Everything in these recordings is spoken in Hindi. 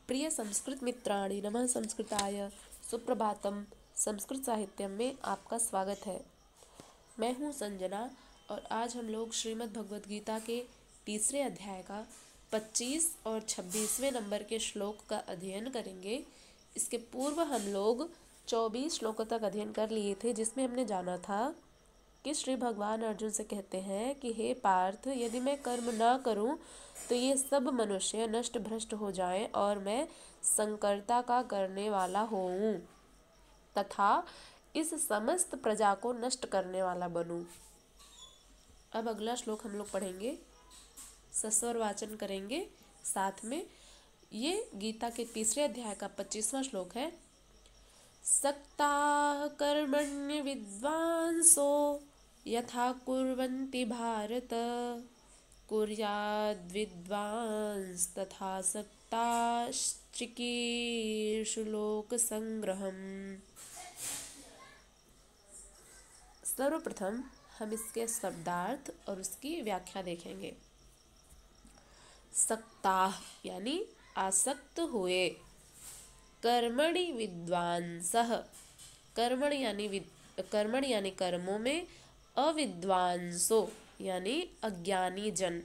प्रिय संस्कृत मित्राणि, नमः संस्कृताय। सुप्रभातम। संस्कृत साहित्यम में आपका स्वागत है। मैं हूँ संजना और आज हम लोग श्रीमद् भगवद गीता के तीसरे अध्याय का 25 और 26वें नंबर के श्लोक का अध्ययन करेंगे। इसके पूर्व हम लोग 24 श्लोकों तक अध्ययन कर लिए थे, जिसमें हमने जाना था कि श्री भगवान अर्जुन से कहते हैं कि हे पार्थ, यदि मैं कर्म ना करूं तो ये सब मनुष्य नष्ट भ्रष्ट हो जाएं और मैं संकर्ता का करने वाला होऊं तथा इस समस्त प्रजा को नष्ट करने वाला बनूं। अब अगला श्लोक हम लोग पढ़ेंगे, सस्वर वाचन करेंगे साथ में। ये गीता के तीसरे अध्याय का 25वां श्लोक है। सक्ता कर्मण्य विद्वांसो यथा कुर्वन्ति भारत कुर्याद् विद्वांस तथा सक्ताश्चिकीर्षु लोक संग्रहम्। सर्वप्रथम हम इसके शब्दार्थ और उसकी व्याख्या देखेंगे। सक्ताः यानी आसक्त हुए, कर्मणि विद्वांसः कर्मण यानी कर्मों में, अविद्वांसो यानी अज्ञानी जन,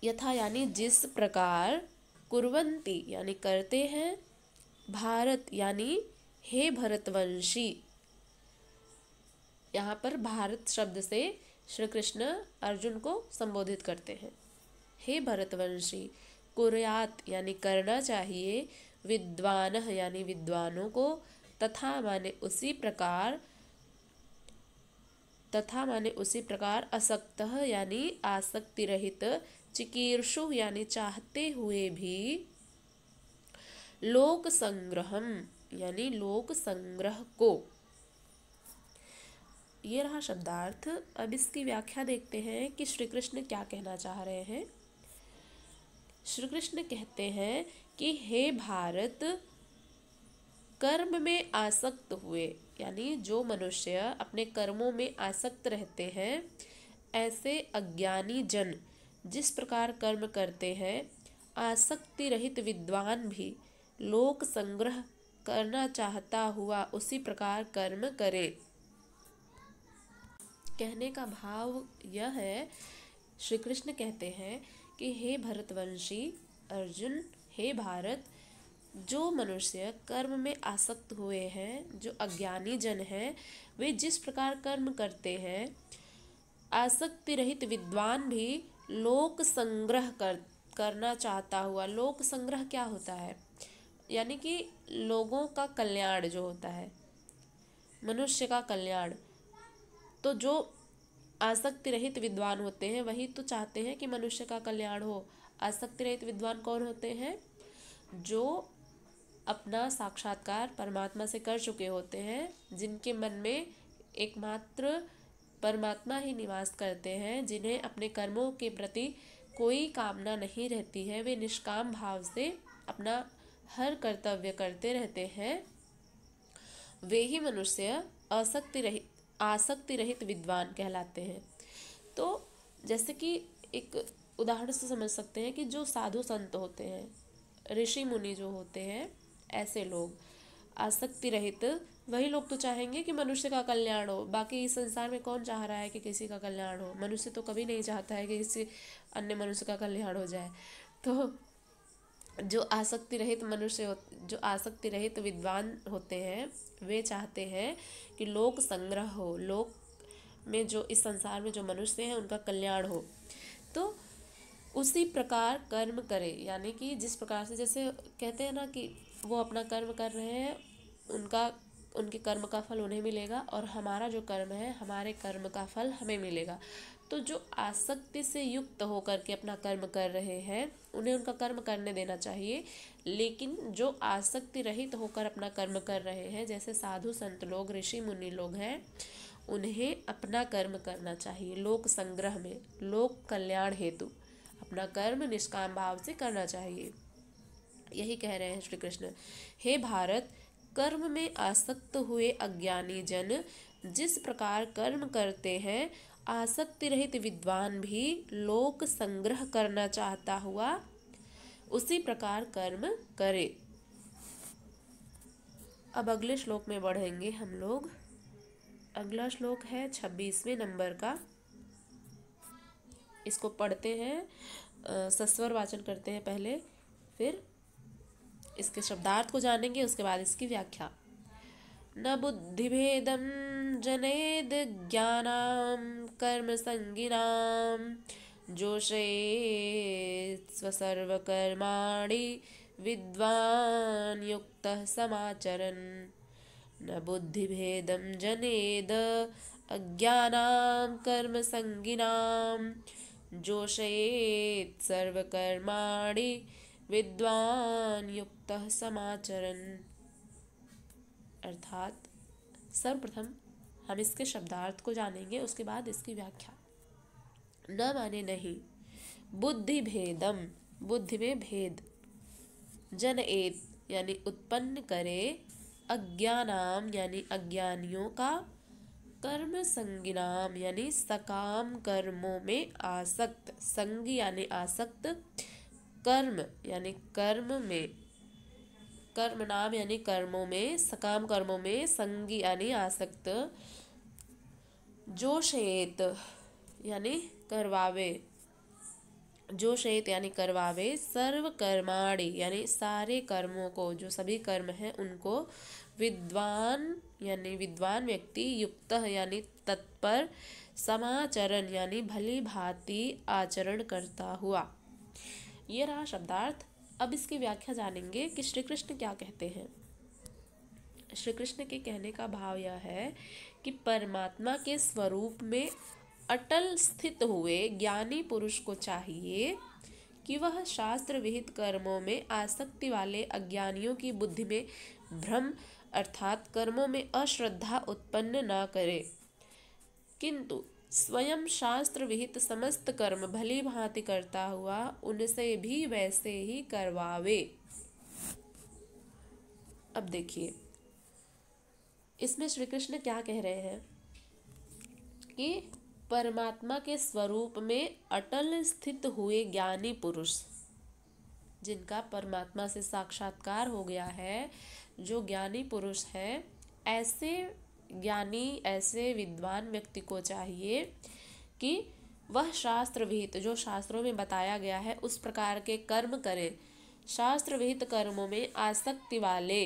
यथा यानी जिस प्रकार, कुर्वन्ति यानी करते हैं, भारत यानी हे भरतवंशी। यहाँ पर भारत शब्द से श्री कृष्ण अर्जुन को संबोधित करते हैं। हे भरतवंशी, कुर्यात यानी करना चाहिए, विद्वान यानी विद्वानों को, तथा माने उसी प्रकार असक्त यानी आसक्ति रहित, चिकीर्षु यानी चाहते हुए भी, लोक संग्रहम यानी लोक संग्रह को। ये रहा शब्दार्थ। अब इसकी व्याख्या देखते हैं कि श्री कृष्ण क्या कहना चाह रहे हैं। श्री कृष्ण कहते हैं कि हे भारत, कर्म में आसक्त हुए यानी जो मनुष्य अपने कर्मों में आसक्त रहते हैं, ऐसे अज्ञानी जन जिस प्रकार कर्म करते हैं, आसक्ति रहित विद्वान भी लोक संग्रह करना चाहता हुआ उसी प्रकार कर्म करे। कहने का भाव यह है, श्री कृष्ण कहते हैं कि हे भरतवंशी अर्जुन, हे भारत, जो मनुष्य कर्म में आसक्त हुए हैं, जो अज्ञानी जन हैं, वे जिस प्रकार कर्म करते हैं, आसक्ति रहित विद्वान भी लोक संग्रह करना चाहता हुआ। लोक संग्रह क्या होता है? यानी कि लोगों का कल्याण जो होता है, मनुष्य का कल्याण। तो जो आसक्ति रहित विद्वान होते हैं वही तो चाहते हैं कि मनुष्य का कल्याण हो। आसक्ति रहित विद्वान कौन होते हैं? जो अपना साक्षात्कार परमात्मा से कर चुके होते हैं, जिनके मन में एकमात्र परमात्मा ही निवास करते हैं, जिन्हें अपने कर्मों के प्रति कोई कामना नहीं रहती है, वे निष्काम भाव से अपना हर कर्तव्य करते रहते हैं, वे ही मनुष्य आसक्ति रहित विद्वान कहलाते हैं। तो जैसे कि एक उदाहरण से समझ सकते हैं कि जो साधु संत होते हैं, ऋषि मुनि जो होते हैं, ऐसे लोग आसक्ति रहित, वही लोग तो चाहेंगे कि मनुष्य का कल्याण हो। बाकी इस संसार में कौन चाह रहा है कि किसी का कल्याण हो? मनुष्य तो कभी नहीं चाहता है कि किसी अन्य मनुष्य का कल्याण हो जाए। तो जो आसक्ति रहित विद्वान होते हैं, वे चाहते हैं कि लोक संग्रह हो, लोक में जो इस संसार में जो मनुष्य हैं उनका कल्याण हो। तो उसी प्रकार कर्म करे, यानी कि जिस प्रकार से, जैसे कहते हैं ना कि वो अपना कर्म कर रहे हैं, उनके कर्म का फल उन्हें मिलेगा और हमारा जो कर्म है, हमारे कर्म का फल हमें मिलेगा। तो जो आसक्ति से युक्त होकर के अपना कर्म कर रहे हैं, उन्हें उनका कर्म करने देना चाहिए। लेकिन जो आसक्ति रहित होकर अपना कर्म कर रहे हैं, जैसे साधु संत लोग, ऋषि मुनि लोग हैं, उन्हें अपना कर्म करना चाहिए लोक संग्रह में, लोक कल्याण हेतु अपना कर्म निष्काम भाव से करना चाहिए। यही कह रहे हैं श्री कृष्ण। हे भारत, कर्म में आसक्त हुए अज्ञानी जन जिस प्रकार कर्म करते हैं, आसक्ति रहित विद्वान भी लोक संग्रह करना चाहता हुआ उसी प्रकार कर्म करे। अब अगले श्लोक में बढ़ेंगे हम लोग। अगला श्लोक है 26वें नंबर का। इसको पढ़ते हैं, सस्वर वाचन करते हैं पहले, फिर इसके शब्दार्थ को जानेंगे, उसके बाद इसकी व्याख्या। न बुद्धिभेदं जनेद ज्ञानां कर्म संगिनां जोषयेत् स्वसर्वकर्माणि विद्वान् युक्तः समाचरन्। न बुद्धिभेदं जनेद अज्ञानां कर्म संगिनां जोषयेत् सर्वकर्माणि विद्वान् युक्तः समाचरन्। अर्थात सर्वप्रथम हम इसके शब्दार्थ को जानेंगे, उसके बाद इसकी व्याख्या। न माने नहीं, बुद्धि भेदम बुद्धि में भेद, जनएत यानी उत्पन्न करे, अज्ञानाम यानी अज्ञानियों का, कर्म संगिनाम यानी सकाम कर्मों में आसक्त, संगी यानी आसक्त, कर्म यानी कर्म में, कर्म नाम यानी कर्मों में, सकाम कर्मों में, संगी यानी आसक्त, जोशेत यानी करवावे, जोशेत यानी करवावे, सर्व कर्माणि यानी सारे कर्मों को, जो सभी कर्म हैं उनको, विद्वान यानी विद्वान व्यक्ति, युक्त यानी तत्पर, समाचरण यानी भली भांति आचरण करता हुआ। ये रहा शब्दार्थ। अब इसकी व्याख्या जानेंगे कि श्री कृष्ण क्या कहते हैं। श्री कृष्ण के कहने का भाव यह है कि परमात्मा के स्वरूप में अटल स्थित हुए ज्ञानी पुरुष को चाहिए कि वह शास्त्र विहित कर्मों में आसक्ति वाले अज्ञानियों की बुद्धि में भ्रम अर्थात कर्मों में अश्रद्धा उत्पन्न न करे, किंतु स्वयं शास्त्र विहित समस्त कर्म भली भांति करता हुआ उनसे भी वैसे ही करवावे। अब देखिए इसमें श्री कृष्ण क्या कह रहे हैं कि परमात्मा के स्वरूप में अटल स्थित हुए ज्ञानी पुरुष, जिनका परमात्मा से साक्षात्कार हो गया है, जो ज्ञानी पुरुष है, ऐसे ज्ञानी, ऐसे विद्वान व्यक्ति को चाहिए कि वह शास्त्र विहित, जो शास्त्रों में बताया गया है उस प्रकार के कर्म करे, शास्त्र विहित कर्मों में आसक्ति वाले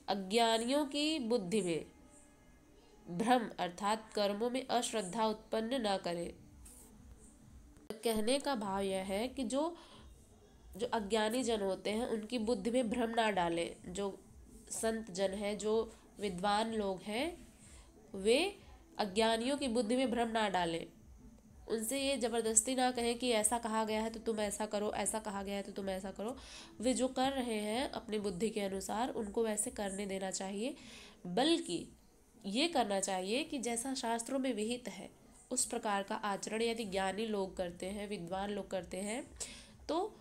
अज्ञानियों की बुद्धि में भ्रम अर्थात कर्मों में अश्रद्धा उत्पन्न न करे। कहने का भाव यह है कि जो अज्ञानी जन होते हैं उनकी बुद्धि में भ्रम ना डालें। जो संत जन है, जो विद्वान लोग हैं, वे अज्ञानियों की बुद्धि में भ्रम ना डालें। उनसे ये जबरदस्ती ना कहें कि ऐसा कहा गया है तो तुम ऐसा करो, ऐसा कहा गया है तो तुम ऐसा करो। वे जो कर रहे हैं अपनी बुद्धि के अनुसार उनको वैसे करने देना चाहिए, बल्कि ये करना चाहिए कि जैसा शास्त्रों में विहित है उस प्रकार का आचरण यदि ज्ञानी लोग करते हैं, विद्वान लोग करते हैं, तो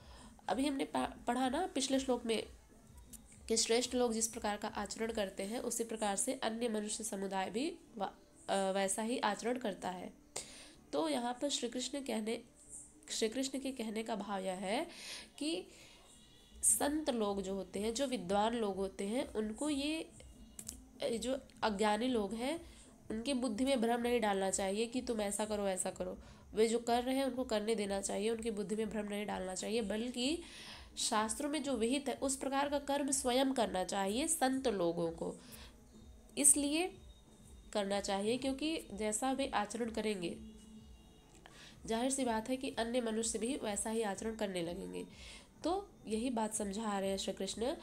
अभी हमने पढ़ा ना पिछले श्लोक में कि श्रेष्ठ लोग जिस प्रकार का आचरण करते हैं उसी प्रकार से अन्य मनुष्य समुदाय भी वैसा ही आचरण करता है। तो यहाँ पर श्री कृष्ण के कहने का भाव यह है कि संत लोग जो होते हैं, जो विद्वान लोग होते हैं, उनको ये जो अज्ञानी लोग हैं उनकी बुद्धि में भ्रम नहीं डालना चाहिए कि तुम ऐसा करो, ऐसा करो। वे जो कर रहे हैं उनको करने देना चाहिए, उनकी बुद्धि में भ्रम नहीं डालना चाहिए, बल्कि शास्त्रों में जो विहित है उस प्रकार का कर्म स्वयं करना चाहिए संत लोगों को। इसलिए करना चाहिए क्योंकि जैसा वे आचरण करेंगे, जाहिर सी बात है कि अन्य मनुष्य भी वैसा ही आचरण करने लगेंगे। तो यही बात समझा रहे हैं श्री कृष्ण।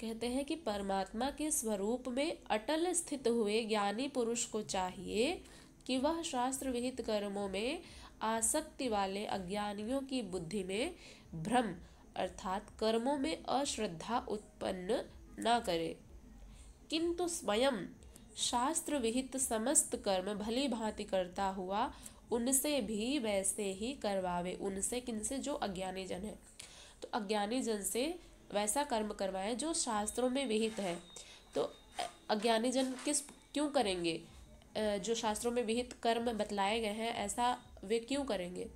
कहते हैं कि परमात्मा के स्वरूप में अटल स्थित हुए ज्ञानी पुरुष को चाहिए कि वह शास्त्र विहित कर्मों में आसक्ति वाले अज्ञानियों की बुद्धि में भ्रम अर्थात कर्मों में अश्रद्धा उत्पन्न न करे, किंतु स्वयं शास्त्र विहित समस्त कर्म भली भांति करता हुआ उनसे भी वैसे ही करवावे। उनसे किनसे? जो अज्ञानी जन है। तो अज्ञानी जन से वैसा कर्म करवाए जो शास्त्रों में विहित है। तो अज्ञानी जन क्यों करेंगे? जो शास्त्रों में विहित कर्म बतलाए गए हैं ऐसा वे क्यों करेंगे?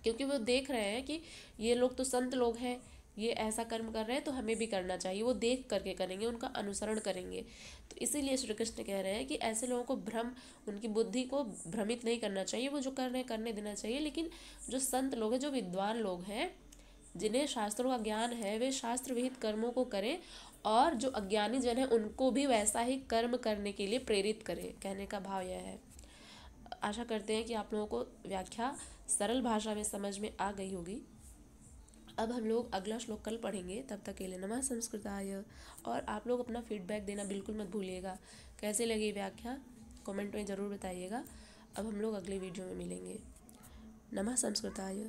क्योंकि वो देख रहे हैं कि ये लोग तो संत लोग हैं, ये ऐसा कर्म कर रहे हैं तो हमें भी करना चाहिए। वो देख करके करेंगे, उनका अनुसरण करेंगे। तो इसीलिए श्री कृष्ण कह रहे हैं कि ऐसे लोगों को भ्रम, उनकी बुद्धि को भ्रमित नहीं करना चाहिए। वो जो कर रहे हैं करने देना चाहिए। लेकिन जो संत लोग हैं, जो विद्वान लोग हैं, जिन्हें शास्त्रों का ज्ञान है, वे शास्त्र विहित कर्मों को करें और जो अज्ञानी जन है उनको भी वैसा ही कर्म करने के लिए प्रेरित करें। कहने का भाव यह है। आशा करते हैं कि आप लोगों को व्याख्या सरल भाषा में समझ में आ गई होगी। अब हम लोग अगला श्लोक कल पढ़ेंगे। तब तक के लिए नमः संस्कृताय। और आप लोग अपना फीडबैक देना बिल्कुल मत भूलिएगा। कैसे लगी व्याख्या कमेंट में ज़रूर बताइएगा। अब हम लोग अगले वीडियो में मिलेंगे। नमः संस्कृताय।